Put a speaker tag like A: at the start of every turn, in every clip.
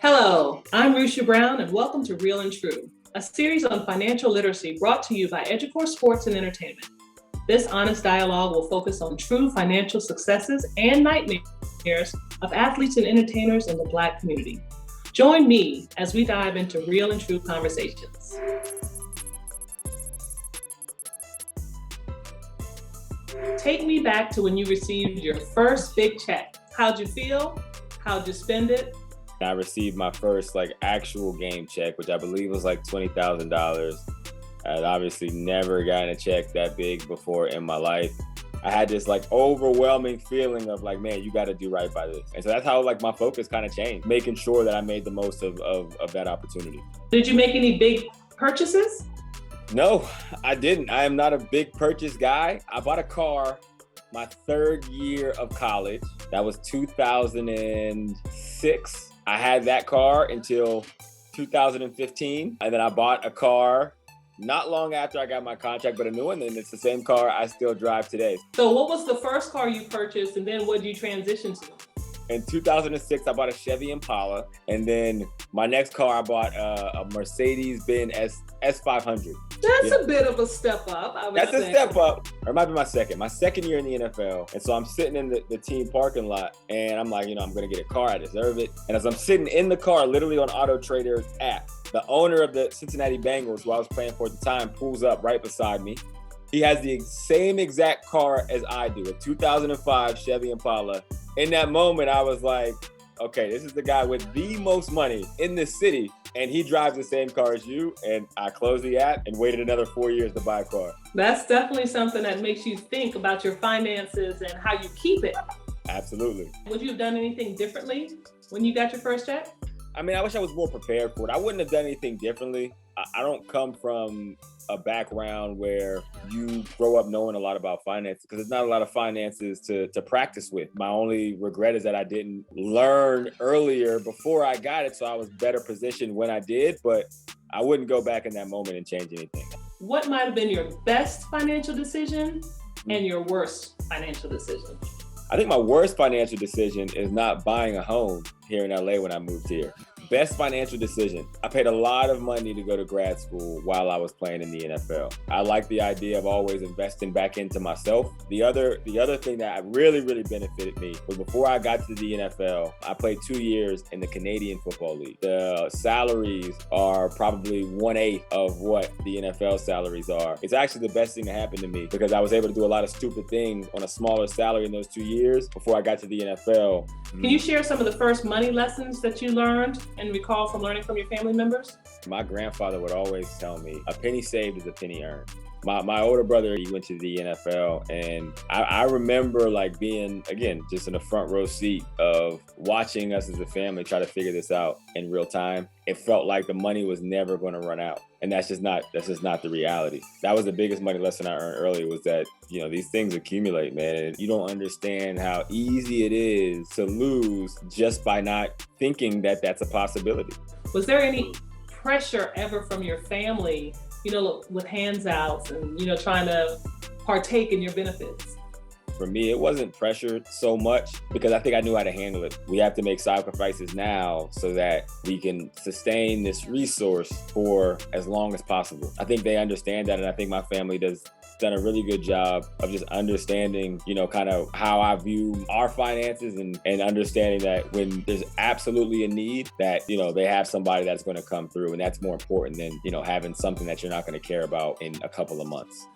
A: Hello, I'm Rushia Brown, and welcome to Real and True, a series on financial literacy brought to you by Educore Sports and Entertainment. This honest dialogue will focus on true financial successes and nightmares of athletes and entertainers in the Black community. Join me as we dive into real and true conversations. Take me back to when you received your first big check. How'd you feel? How'd you spend it?
B: I received my first actual game check, which I believe was $20,000. I'd obviously never gotten a check that big before in my life. I had this overwhelming feeling of man, you got to do right by this. And so that's how my focus kind of changed, making sure that I made the most of that opportunity.
A: Did you make any big purchases?
B: No, I didn't. I am not a big purchase guy. I bought a car my third year of college. That was 2006. I had that car until 2015. And then I bought a car not long after I got my contract, but a new one. And it's the same car I still drive today.
A: So what was the first car you purchased, and then what did you transition to?
B: In 2006, I bought a Chevy Impala. And then my next car, I bought a Mercedes-Benz S500.
A: That's a bit of a step up, I would say.
B: That's a step up. Or it might be my second year in the NFL. And so I'm sitting in the team parking lot, and I'm I'm going to get a car. I deserve it. And as I'm sitting in the car, literally on Auto Trader's app, the owner of the Cincinnati Bengals, who I was playing for at the time, pulls up right beside me. He has the same exact car as I do, a 2005 Chevy Impala. In that moment, I was like, okay, this is the guy with the most money in this city, and he drives the same car as you. And I closed the app and waited another 4 years to buy a car.
A: That's definitely something that makes you think about your finances and how you keep it.
B: Absolutely.
A: Would you have done anything differently when you got your first check?
B: I wish I was more prepared for it. I wouldn't have done anything differently. I don't come from a background where you grow up knowing a lot about finances, because there's not a lot of finances to practice with. My only regret is that I didn't learn earlier before I got it, so I was better positioned when I did, but I wouldn't go back in that moment and change anything.
A: What might have been your best financial decision and your worst financial decision?
B: I think my worst financial decision is not buying a home here in LA when I moved here. Best financial decision. I paid a lot of money to go to grad school while I was playing in the NFL. I like the idea of always investing back into myself. The other thing that really benefited me was before I got to the NFL, I played 2 years in the Canadian Football League. The salaries are probably 1/8 of what the NFL salaries are. It's actually the best thing that happened to me, because I was able to do a lot of stupid things on a smaller salary in those 2 years before I got to the NFL.
A: Can you share some of the first money lessons that you learned and recall from learning from your family members?
B: My grandfather would always tell me, a penny saved is a penny earned. My older brother, he went to the NFL, and I remember being, again, just in the front row seat of watching us as a family try to figure this out in real time. It felt like the money was never going to run out. And that's just not the reality. That was the biggest money lesson I earned early, was that, these things accumulate, man. And you don't understand how easy it is to lose just by not thinking that that's a possibility.
A: Was there any pressure ever from your family, with handouts and, trying to partake in your benefits?
B: For me, it wasn't pressure so much, because I think I knew how to handle it. We have to make sacrifices now so that we can sustain this resource for as long as possible. I think they understand that, and I think my family done a really good job of just understanding, kind of how I view our finances, and understanding that when there's absolutely a need, that, they have somebody that's going to come through, and that's more important than, having something that you're not going to care about in a couple of months.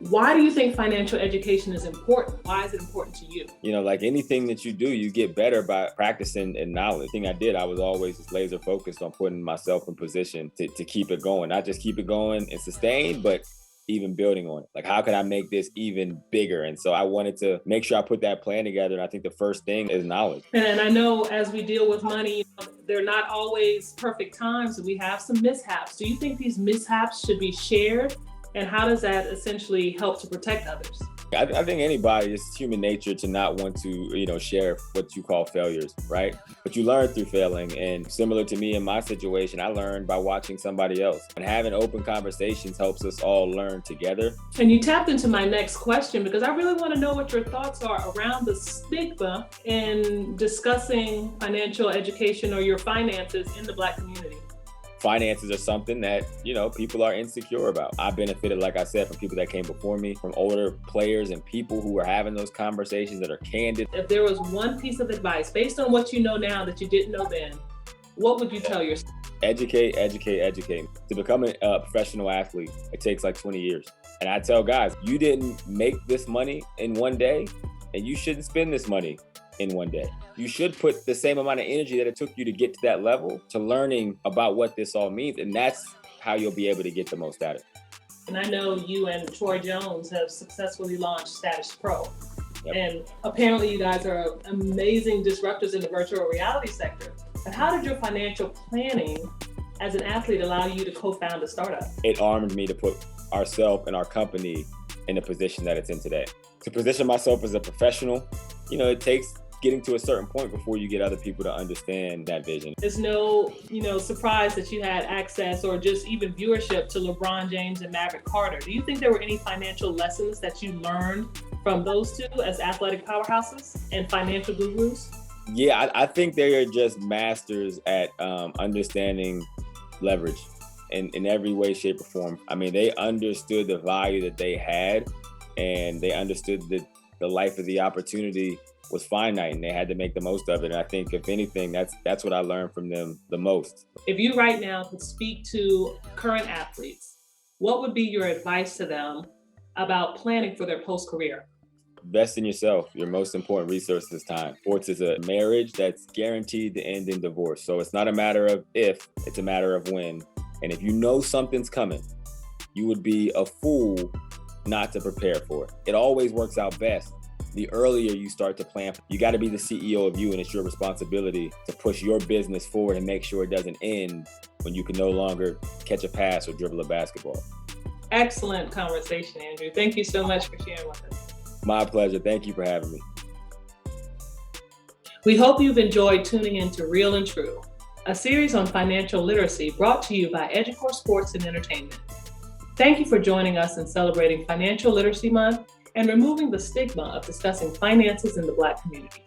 A: Why do you think financial education is important? Why is it important to you?
B: Anything that you do, you get better by practicing and knowledge. The thing I did, I was always just laser focused on putting myself in position to keep it going. Not just keep it going and sustain, but even building on it. How could I make this even bigger? And so I wanted to make sure I put that plan together. And I think the first thing is knowledge.
A: And I know as we deal with money, they're not always perfect times. We have some mishaps. Do you think these mishaps should be shared? And how does that essentially help to protect others?
B: I think anybody, it's human nature to not want to, share what you call failures, right? But you learn through failing. And similar to me in my situation, I learned by watching somebody else. And having open conversations helps us all learn together.
A: And you tapped into my next question because I really want to know what your thoughts are around the stigma in discussing financial education or your finances in the Black community.
B: Finances are something that, people are insecure about. I benefited, like I said, from people that came before me, from older players and people who were having those conversations that are candid.
A: If there was one piece of advice based on what you know now that you didn't know then, what would you tell yourself?
B: Educate, educate, educate. To become a professional athlete, it takes like 20 years. And I tell guys, you didn't make this money in one day, and you shouldn't spend this money in one day. You should put the same amount of energy that it took you to get to that level to learning about what this all means. And that's how you'll be able to get the most out of it.
A: And I know you and Troy Jones have successfully launched Status Pro. Yep. And apparently you guys are amazing disruptors in the virtual reality sector. But how did your financial planning as an athlete allow you to co-found a startup?
B: It armed me to put ourselves and our company in the position that it's in today. To position myself as a professional, it takes getting to a certain point before you get other people to understand that vision.
A: There's no, surprise that you had access or just even viewership to LeBron James and Maverick Carter. Do you think there were any financial lessons that you learned from those two as athletic powerhouses and financial gurus?
B: Yeah, I think they are just masters at understanding leverage in every way, shape, or form. I mean, they understood the value that they had, and they understood that the life of the opportunity was finite and they had to make the most of it. And I think if anything, that's what I learned from them the most.
A: If you right now could speak to current athletes, what would be your advice to them about planning for their post-career?
B: Invest in yourself. Your most important resource is time. Sports is a marriage that's guaranteed to end in divorce. So it's not a matter of if, it's a matter of when. And if you know something's coming, you would be a fool not to prepare for it. It always works out best the earlier you start to plan. You got to be the CEO of you, and it's your responsibility to push your business forward and make sure it doesn't end when you can no longer catch a pass or dribble a basketball.
A: Excellent conversation, Andrew. Thank you so much for sharing with us.
B: My pleasure. Thank you for having me.
A: We hope you've enjoyed tuning in to Real and True, a series on financial literacy brought to you by Educor Sports and Entertainment. Thank you for joining us in celebrating Financial Literacy Month and removing the stigma of discussing finances in the Black community.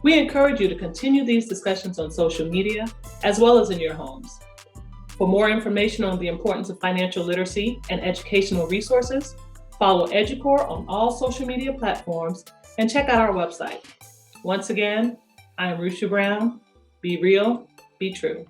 A: We encourage you to continue these discussions on social media, as well as in your homes. For more information on the importance of financial literacy and educational resources, follow Educor on all social media platforms and check out our website. Once again, I am Rushia Brown. Be real, be true.